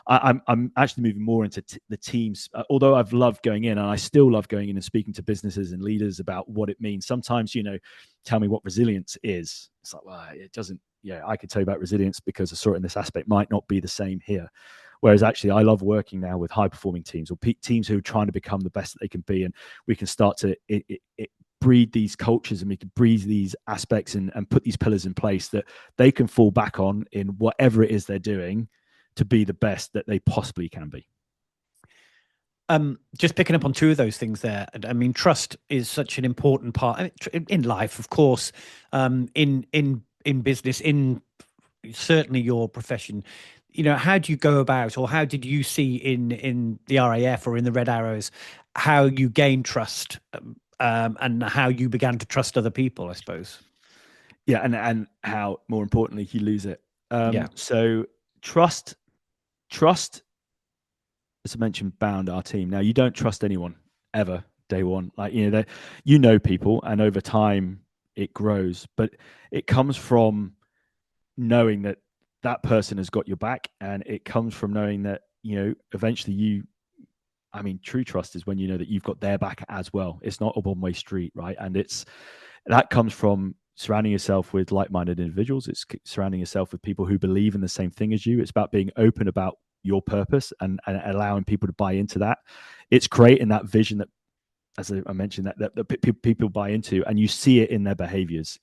I'm actually moving more into the teams, although I've loved going in, and I still love going in and speaking to businesses and leaders about what it means. Sometimes, tell me what resilience is. It's like, well, it doesn't, I could tell you about resilience because I saw it in this aspect, might not be the same here. Whereas actually I love working now with high performing teams, or teams who are trying to become the best that they can be. And we can start to breed these cultures, and we can breed these aspects and put these pillars in place that they can fall back on in whatever it is they're doing to be the best that they possibly can be. Just picking up on 2 of those things there. I mean, trust is such an important part in life, of course, in business, in certainly your profession. How do you go about, or how did you see in the RAF or in the Red Arrows, how you gain trust, and how you began to trust other people, I suppose? Yeah, and how, more importantly, you lose it. Yeah. So trust, as I mentioned, bound our team. Now, you don't trust anyone ever day one. Like, people, and over time it grows, but it comes from knowing that that person has got your back, and it comes from knowing that, eventually true trust is when you know that you've got their back as well. It's not a one-way street, right? And that comes from surrounding yourself with like-minded individuals. It's surrounding yourself with people who believe in the same thing as you. It's about being open about your purpose and allowing people to buy into that. It's creating that vision that, as I mentioned, that people buy into, and you see it in their behaviors.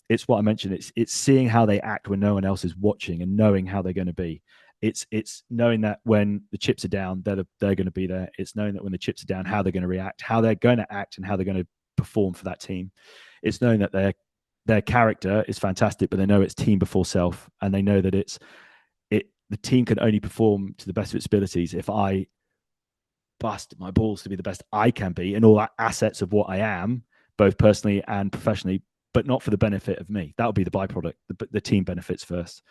It's what I mentioned. It's seeing how they act when no one else is watching, and knowing how they're going to be. It's knowing that when the chips are down, they're going to be there. It's knowing that when the chips are down, how they're going to react, how they're going to act, and how they're going to perform for that team. It's knowing that their character is fantastic, but they know it's team before self, and they know that the team can only perform to the best of its abilities if I bust my balls to be the best I can be, and all assets of what I am, both personally and professionally, but not for the benefit of me. That would be the byproduct. The team benefits first.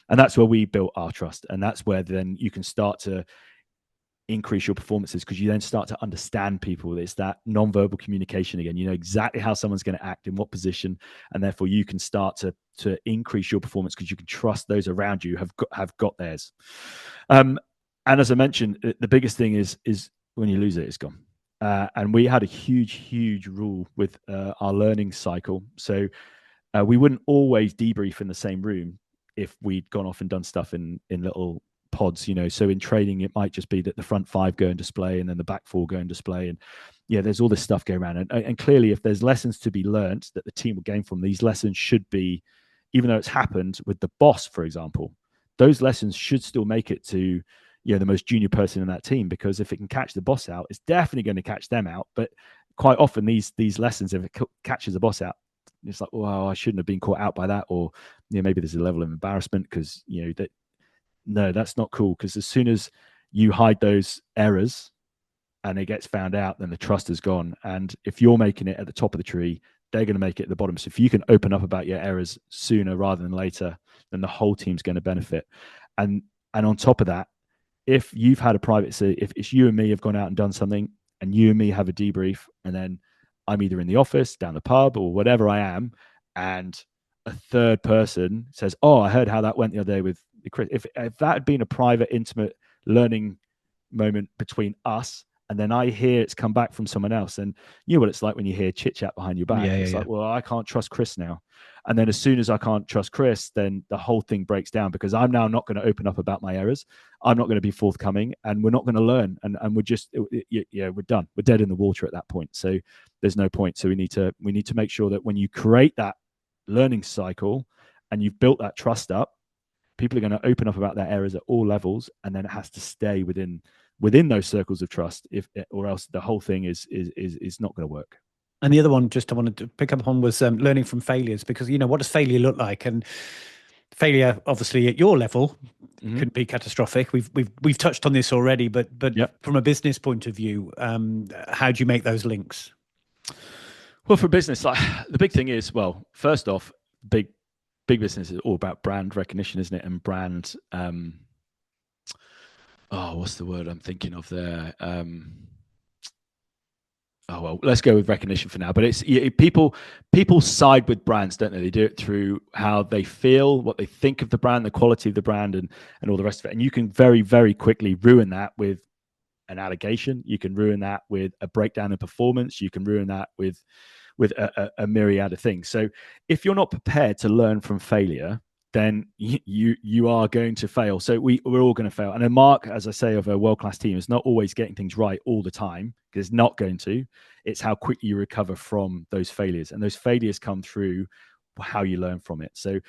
And that's where we built our trust. And that's where then you can start to increase your performances, because you then start to understand people. It's that non-verbal communication again. You know exactly how someone's going to act in what position, and therefore you can start to increase your performance because you can trust those around you have got theirs. And as I mentioned, the biggest thing is when you lose it, it's gone. And we had a huge rule with our learning cycle. So we wouldn't always debrief in the same room if we'd gone off and done stuff in little pods, So in training, it might just be that the front 5 go and display, and then the back 4 go and display. And there's all this stuff going around. And clearly, if there's lessons to be learned that the team will gain from, these lessons should be, even though it's happened with the boss, for example, those lessons should still make it to the most junior person in that team, because if it can catch the boss out, it's definitely going to catch them out. But quite often these lessons, if it catches the boss out, it's like, well, I shouldn't have been caught out by that, or maybe there's a level of embarrassment because that's not cool. Because as soon as you hide those errors and it gets found out, then the trust is gone. And if you're making it at the top of the tree, they're going to make it at the bottom. So if you can open up about your errors sooner rather than later, then the whole team's going to benefit. And on top of that, if you've had a private, so if it's you and me have gone out and done something, and you and me have a debrief, and then I'm either in the office, down the pub, or whatever I am, and a third person says, "Oh, I heard how that went the other day with Chris." If that had been a private, intimate learning moment between us, and then I hear it's come back from someone else, and you know what it's like when you hear chit chat behind your back. It's like, well, I can't trust Chris now. And then as soon as I can't trust Chris, then the whole thing breaks down, because I'm now not going to open up about my errors. I'm not going to be forthcoming, and we're not going to learn. And we're just, we're done. We're dead in the water at that point. So there's no point. So we need to make sure that when you create that learning cycle and you've built that trust up, people are going to open up about their errors at all levels, and then it has to stay within those circles of trust, or else the whole thing is not going to work. And the other one, just I wanted to pick up on, was learning from failures, because what does failure look like? And failure, obviously, at your level Mhm. can be catastrophic. We've touched on this already, but Yep. from a business point of view, how do you make those links? Well, for business, like the big thing is, well, first off, big business is all about brand recognition, isn't it? And brand. Oh, what's the word I'm thinking of there? Oh well, let's go with recognition for now. But it's people side with brands, don't they? They do it through how they feel, what they think of the brand, the quality of the brand, and all the rest of it. And you can very very quickly ruin that with an allegation. You can ruin that with a breakdown in performance. You can ruin that with a myriad of things. So if you're not prepared to learn from failure, then you are going to fail. So we're all going to fail. And a mark, as I say, of a world-class team is not always getting things right all the time, because it's not going to. It's how quickly you recover from those failures. And those failures come through how you learn from it. So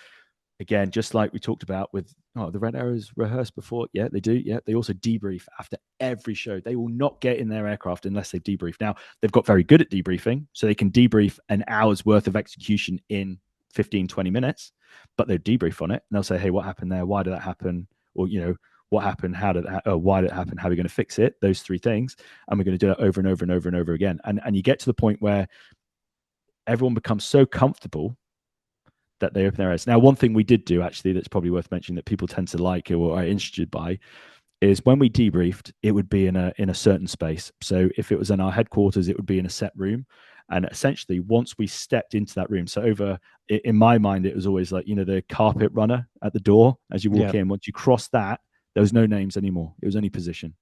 again, just like we talked about with the Red Arrows rehearse before. Yeah, they do. Yeah, they also debrief after every show. They will not get in their aircraft unless they debrief. Now, they've got very good at debriefing, so they can debrief an hour's worth of execution in 15, 20 minutes, but they'll debrief on it and they'll say, hey, what happened there? Why did that happen? Or, what happened? How did that, why did it happen? How are we going to fix it? Those three things. And we're going to do it over and over and over and over again. And you get to the point where everyone becomes so comfortable that they open their eyes. Now, one thing we did do actually that's probably worth mentioning that people tend to like or are interested by is when we debriefed, it would be in a certain space. So if it was in our headquarters, it would be in a set room. And essentially, once we stepped into that room, so in my mind, it was always like, the carpet runner at the door as you walk in. Once you cross that, there was no names anymore. It was only position.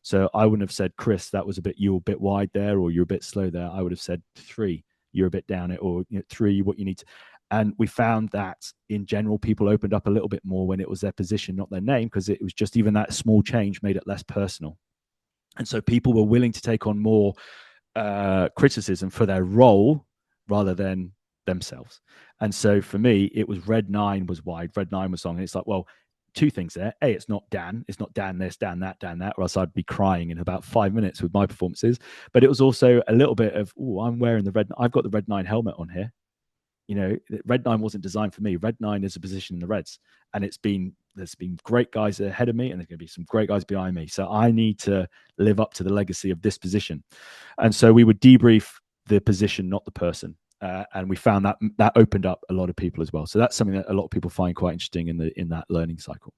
So I wouldn't have said, Chris, you're a bit wide there, or you're a bit slow there. I would have said 3, you're a bit down it, or 3, what you need to. And we found that in general, people opened up a little bit more when it was their position, not their name, because it was just even that small change made it less personal. And so people were willing to take on more criticism for their role rather than themselves. And so for me, it was Red 9 was wide, Red 9 was long. And it's like, well, 2 things there. A, it's not Dan this, Dan that, or else I'd be crying in about 5 minutes with my performances. But it was also a little bit of, I'm wearing I've got the Red 9 helmet on here. Red 9 wasn't designed for me. Red 9 is a position in the Reds, and there's been great guys ahead of me, and there's going to be some great guys behind me. So I need to live up to the legacy of this position. And so we would debrief the position, not the person. And we found that opened up a lot of people as well. So that's something that a lot of people find quite interesting in that learning cycle.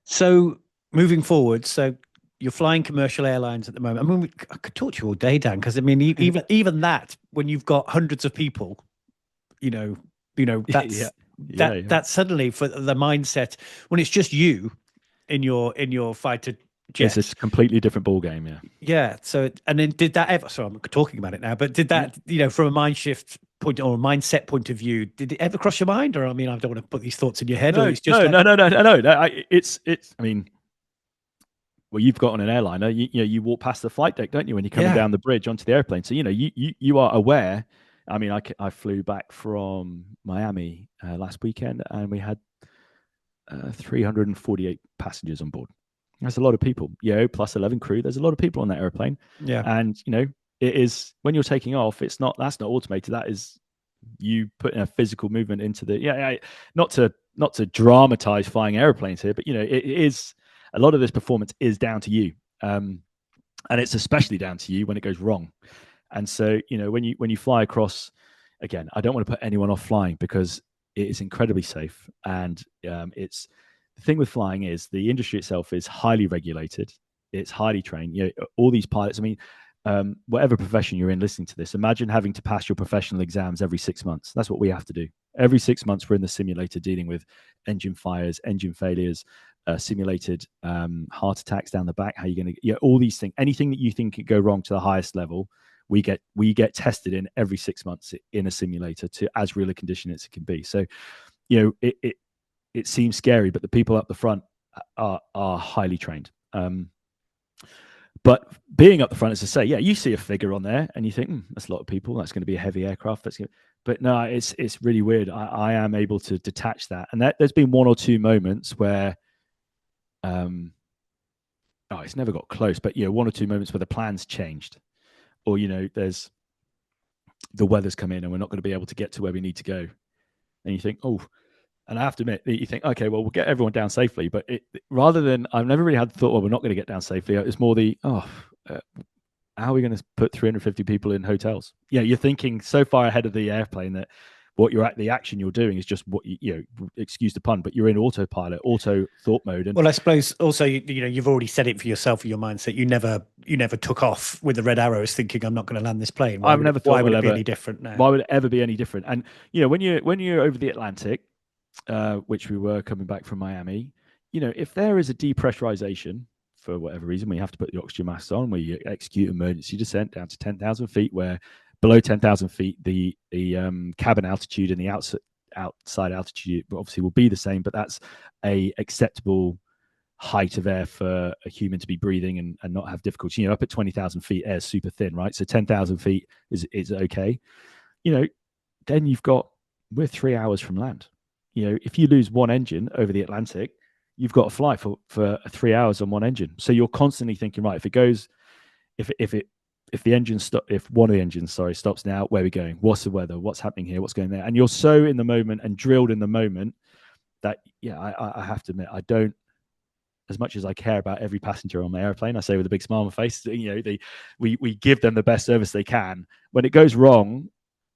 So moving forward, so you're flying commercial airlines at the moment. I mean, I could talk to you all day, Dan, because I mean, even that, when you've got hundreds of people, that's that's suddenly for the mindset when it's just you in your fighter jet. It's a completely different ball game. Yeah. So, and then did that ever? Sorry, I'm talking about it now. But did that, from a mind shift point or a mindset point of view, did it ever cross your mind? Or I mean, I don't want to put these thoughts in your head. No, or it's just no. It's. I mean, well, you've got on an airliner. You walk past the flight deck, don't you, when you're coming down the bridge onto the airplane? So you are aware. I mean, I flew back from Miami last weekend, and we had 348 passengers on board. That's a lot of people. Plus 11 crew. There's a lot of people on that airplane. Yeah. And it is, when you're taking off, that's not automated. That is you putting a physical movement into the not to dramatize flying airplanes here, but it is, a lot of this performance is down to you. And it's especially down to you when it goes wrong. And so, when you fly across, again, I don't want to put anyone off flying because it is incredibly safe. And it's, the thing with flying is the industry itself is highly regulated. It's highly trained. All these pilots, I mean, whatever profession you're in listening to this, imagine having to pass your professional exams every 6 months. That's what we have to do. Every 6 months, we're in the simulator dealing with engine fires, engine failures, simulated heart attacks down the back. How are you going to, all these things, anything that you think could go wrong to the highest level, we get tested in every 6 months in a simulator to as real a condition as it can be. So, it seems scary, but the people up the front are highly trained. But being up the front, as I say, you see a figure on there and you think, that's a lot of people. That's going to be a heavy aircraft. But no, it's really weird. I am able to detach that. And there's been 1 or 2 moments where, it's never got close, but 1 or 2 moments where the plan's changed, or there's the weather's come in and we're not going to be able to get to where we need to go, and you think, And I have to admit, you think, okay, well, we'll get everyone down safely. But rather than, I've never really had the thought, well, we're not going to get down safely. It's more how are we going to put 350 people in hotels? Yeah, you're thinking so far ahead of the airplane that the action you're doing is just what excuse the pun, but you're in autopilot, auto thought mode. And well, I suppose also you've already said it for yourself for your mindset. You never took off with the red arrows thinking I'm not going to land this plane. I've never thought, why would it be any different now? Why would it ever be any different? And when you're over the Atlantic, which we were coming back from Miami, if there is a depressurization for whatever reason, we have to put the oxygen masks on. We execute emergency descent down to 10,000 feet, where below 10,000 feet, the cabin altitude and the outside altitude obviously will be the same, but that's a acceptable height of air for a human to be breathing and not have difficulty. Up at 20,000 feet, air is super thin, right? So 10,000 feet is okay. Then we're 3 hours from land. If you lose one engine over the Atlantic, you've got to fly for 3 hours on one engine. So you're constantly thinking, right, if one of the engines, stops now, where are we going? What's the weather? What's happening here? What's going there? And you're so in the moment and drilled in the moment that, I have to admit, I don't, as much as I care about every passenger on my airplane, I say with a big smile on my face, we give them the best service they can. When it goes wrong,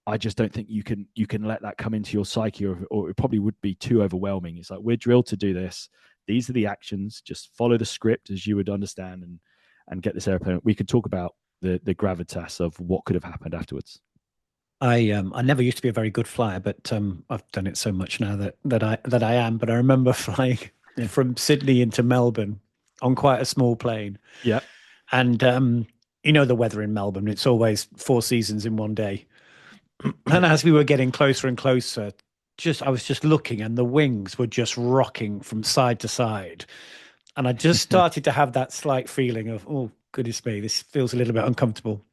I just don't think you can let that come into your psyche, or it probably would be too overwhelming. It's like, we're drilled to do this. These are the actions. Just follow the script as you would understand, and get this airplane. We could talk about the gravitas of what could have happened afterwards. I never used to be a very good flyer, but I've done it so much now that I am. But I remember flying from Sydney into Melbourne on quite a small plane. Yeah. And the weather in Melbourne, it's always 4 seasons in one day. And as we were getting closer and closer, I was just looking, and the wings were just rocking from side to side. And I just started to have that slight feeling of, oh, goodness me, this feels a little bit uncomfortable.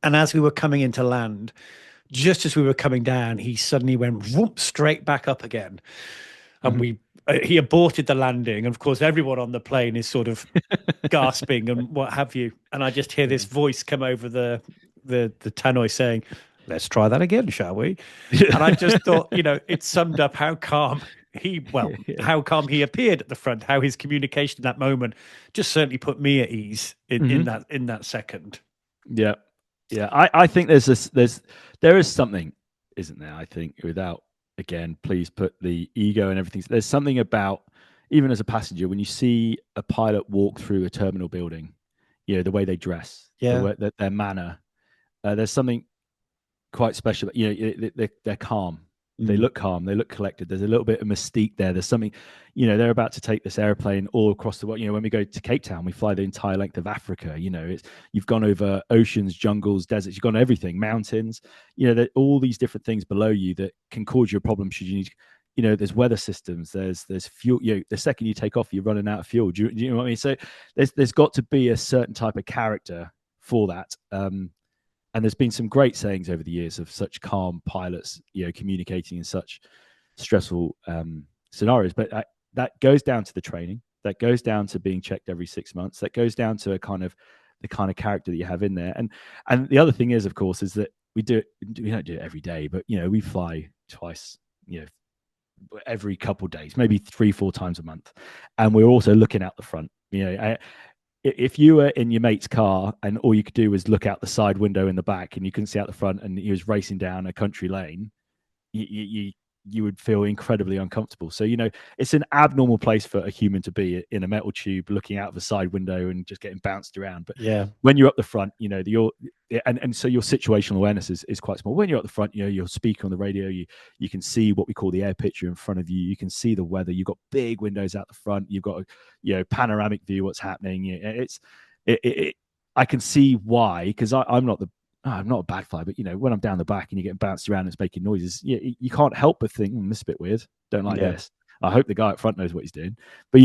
And as we were coming into land, just as we were coming down, he suddenly went whoop, straight back up again. And he aborted the landing. And of course, everyone on the plane is sort of gasping and what have you. And I just hear this voice come over the tannoy saying, "Let's try that again, shall we?" And I just thought, it summed up how calm how calm he appeared at the front, how his communication in that moment just certainly put me at ease in that second. Yeah. Yeah. I think there is something, isn't there? I think, without, again, please put the ego and everything. There's something about, even as a passenger, when you see a pilot walk through a terminal building, the way they dress, their manner, there's something quite special. They're calm. They look calm. They look collected. There's a little bit of mystique there. There's something, they're about to take this airplane all across the world. When we go to Cape Town, we fly the entire length of Africa. You've gone over oceans, jungles, deserts. You've gone everything, mountains. All these different things below you that can cause you a problem should you need. There's weather systems. There's fuel. The second you take off, you're running out of fuel. Do you know what I mean? So there's got to be a certain type of character for that. And there's been some great sayings over the years of such calm pilots, communicating in such stressful scenarios. But that goes down to the training. That goes down to being checked every 6 months. That goes down to the kind of character that you have in there. And the other thing is, of course, is that we don't do it every day, but we fly twice, every couple of days, maybe 3-4 times a month, and we're also looking out the front. If you were in your mate's car and all you could do was look out the side window in the back and you couldn't see out the front, and he was racing down a country lane, you would feel incredibly uncomfortable. So, it's an abnormal place for a human to be, in a metal tube looking out of a side window and just getting bounced around. But when you're up the front, so your situational awareness is quite small. When you're up the front, you'll speak on the radio, you can see what we call the air picture in front of you. You can see the weather. You've got big windows out the front. You've got a panoramic view what's happening. I can see why, because I'm not a bad flyer, but when I'm down the back and you get bounced around and it's making noises, you can't help but think, this is a bit weird. Don't like this. I hope the guy up front knows what he's doing. But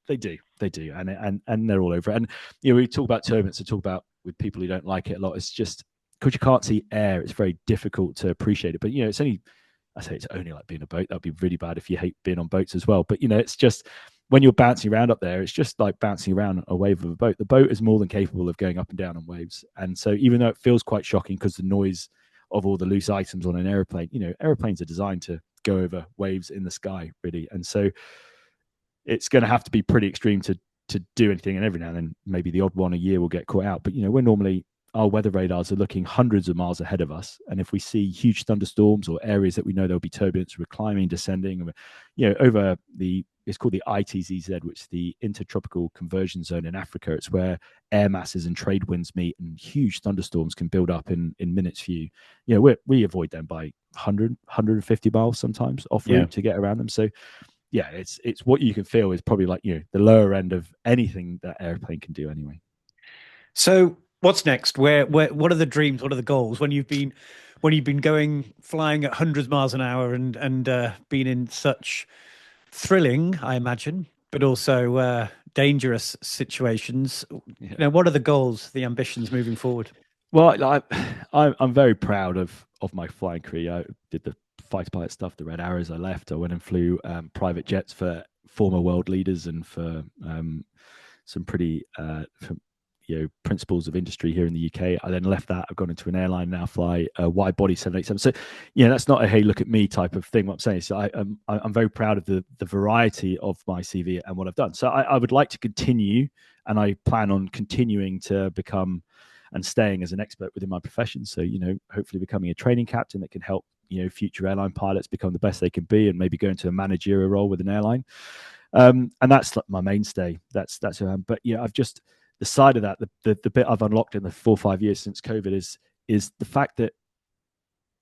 they do, and they're all over it. And we talk about turbulence, and talk about with people who don't like it a lot. It's just because you can't see air, it's very difficult to appreciate it. But it's only like being a boat. That'd be really bad if you hate being on boats as well. But it's just, when you're bouncing around up there, it's just like bouncing around a wave of a boat. The boat is more than capable of going up and down on waves. And so even though it feels quite shocking because the noise of all the loose items on an airplane, airplanes are designed to go over waves in the sky, really. And so it's going to have to be pretty extreme to do anything. And every now and then, maybe the odd one a year will get caught out. But, we're normally, our weather radars are looking hundreds of miles ahead of us. And if we see huge thunderstorms or areas that we know there'll be turbulence, we're climbing, descending, over it's called the ITZZ, which is the Intertropical Conversion Zone in Africa. It's where air masses and trade winds meet, and huge thunderstorms can build up in minutes for you. We avoid them by 100, 150 miles sometimes off route to get around them. So yeah, it's what you can feel is probably like, the lower end of anything that airplane can do anyway. So what's next? Where what are the dreams? What are the goals when you've been flying at hundreds of miles an hour and been in such thrilling, I imagine, but also dangerous situations? What are the goals, the ambitions moving forward? Well, I'm very proud of my flying career. I did the fighter pilot stuff, the Red Arrows. I left. I went and flew private jets for former world leaders and for some pretty principles of industry here in the UK. I then left that. I've gone into an airline now, fly a wide body 787. So that's not a hey look at me type of thing. What I'm saying is I'm very proud of the variety of my CV and what I've done. So I would like to continue, and I plan on continuing to become and staying as an expert within my profession. So hopefully becoming a training captain that can help future airline pilots become the best they can be, and maybe go into a managerial role with an airline. And that's like my mainstay. That's who I am. But I've just, the side of that, the bit I've unlocked in the 4 or 5 years since COVID is the fact that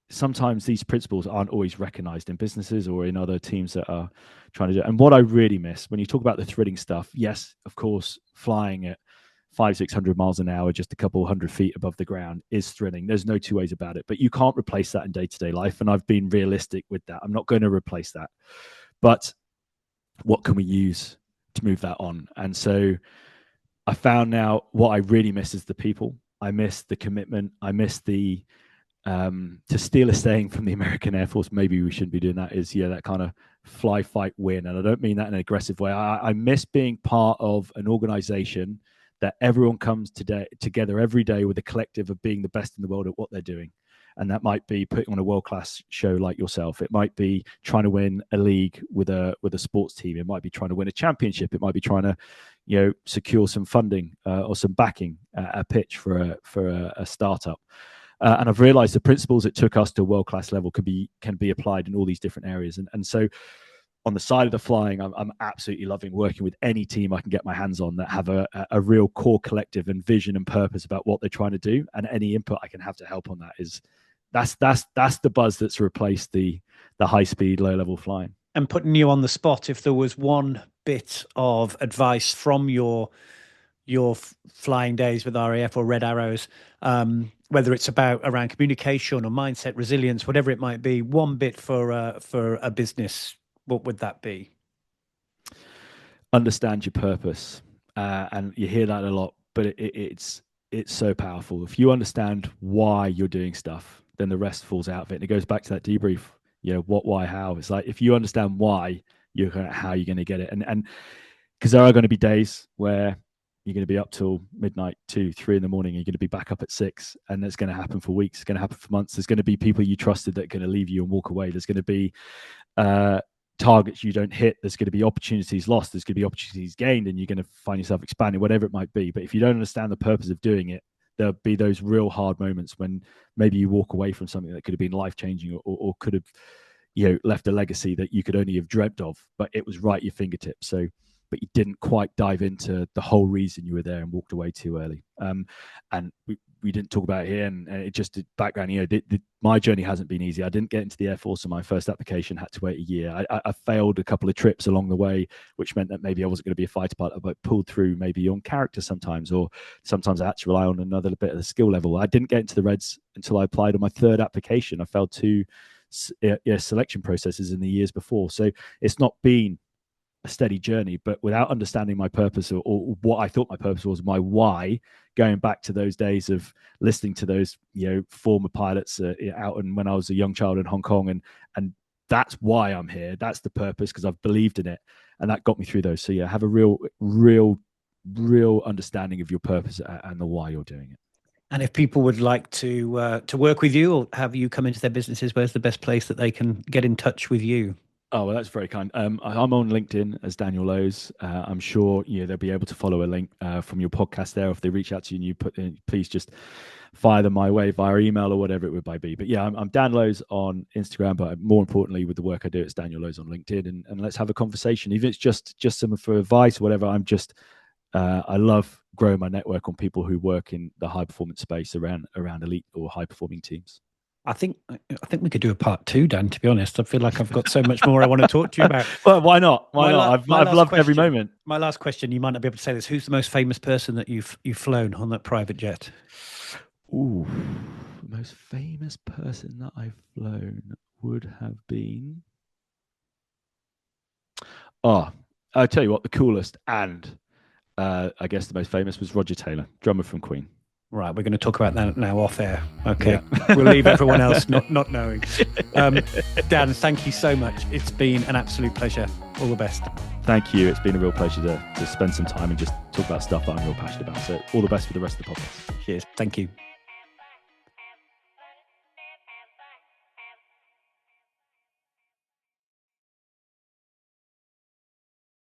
sometimes these principles aren't always recognized in businesses or in other teams that are trying to do it. And what I really miss when you talk about the thrilling stuff, yes, of course, flying at 500-600 miles an hour, just a couple hundred feet above the ground, is thrilling. There's no two ways about it, but you can't replace that in day-to-day life. And I've been realistic with that. I'm not going to replace that, but what can we use to move that on? And so I found now what I really miss is the people. I miss the commitment. I miss the, to steal a saying from the American Air Force, maybe we shouldn't be doing that, is that kind of fly, fight, win. And I don't mean that in an aggressive way. I miss being part of an organization that everyone comes together every day with a collective of being the best in the world at what they're doing. And that might be putting on a world-class show like yourself. It might be trying to win a league with a sports team. It might be trying to win a championship. It might be trying to, secure some funding or some backing, a pitch for a startup. And I've realized the principles that took us to a world-class level can be applied in all these different areas. And so on the side of the flying, I'm absolutely loving working with any team I can get my hands on that have a real core collective and vision and purpose about what they're trying to do. And any input I can have to help on that that's the buzz that's replaced the high speed, low level flying. And putting you on the spot, if there was one bit of advice from your flying days with RAF or Red Arrows, whether it's around communication or mindset, resilience, whatever it might be, one bit for a business, what would that be? Understand your purpose. And you hear that a lot, but it's so powerful. If you understand why you're doing stuff, then the rest falls out of it. And it goes back to that debrief, what, why, how. It's like, if you understand why, how you're going to get it. And because there are going to be days where you're going to be up till midnight, 2, 3 in the morning. You're going to be back up at 6, and that's going to happen for weeks. It's going to happen for months. There's going to be people you trusted that are going to leave you and walk away. There's going to be targets you don't hit. There's going to be opportunities lost. There's going to be opportunities gained, and you're going to find yourself expanding, whatever it might be. But if you don't understand the purpose of doing it, there'll be those real hard moments when maybe you walk away from something that could have been life-changing or could have, left a legacy that you could only have dreamt of, but it was right at your fingertips. So, but you didn't quite dive into the whole reason you were there and walked away too early. And we didn't talk about it here, and it just did background. My journey hasn't been easy. I didn't get into the Air Force, and my first application had to wait a year. I failed a couple of trips along the way, which meant that maybe I wasn't going to be a fighter pilot, but pulled through maybe on character sometimes, or sometimes I had to rely on another bit of the skill level. I didn't get into the Reds until I applied on my 3rd application. I failed 2 selection processes in the years before. So it's not been a steady journey, but without understanding my purpose or what I thought my purpose was, my why, going back to those days of listening to those former pilots out, and when I was a young child in Hong Kong, and that's why I'm here. That's the purpose, because I've believed in it, and that got me through those. So have a real understanding of your purpose and the why you're doing it. And if people would like to work with you or have you come into their businesses, where's the best place that they can get in touch with you? Oh, well, that's very kind. I'm on LinkedIn as Daniel Lowe's. I'm sure they'll be able to follow a link from your podcast there. If they reach out to you and you put in, please just fire them my way via email or whatever it would might be. But yeah, I'm Dan Lowe's on Instagram, but more importantly, with the work I do, it's Daniel Lowe's on LinkedIn, and let's have a conversation. Even if it's just some for advice or whatever. I love growing my network on people who work in the high performance space around elite or high performing teams. I think we could do a part 2, Dan. To be honest, I feel like I've got so much more I want to talk to you about. Well, why not? Why not? I've loved every moment. My last question, you might not be able to say this. Who's the most famous person that you've flown on that private jet? Ooh, the most famous person that I've flown would have been. Oh, I'll tell you what, the coolest and I guess the most famous was Roger Taylor, drummer from Queen. Right, we're going to talk about that now off air. Okay, yeah. We'll leave everyone else not knowing. Dan, thank you so much. It's been an absolute pleasure. All the best. Thank you. It's been a real pleasure to spend some time and just talk about stuff that I'm real passionate about. So all the best for the rest of the podcast. Cheers. Thank you.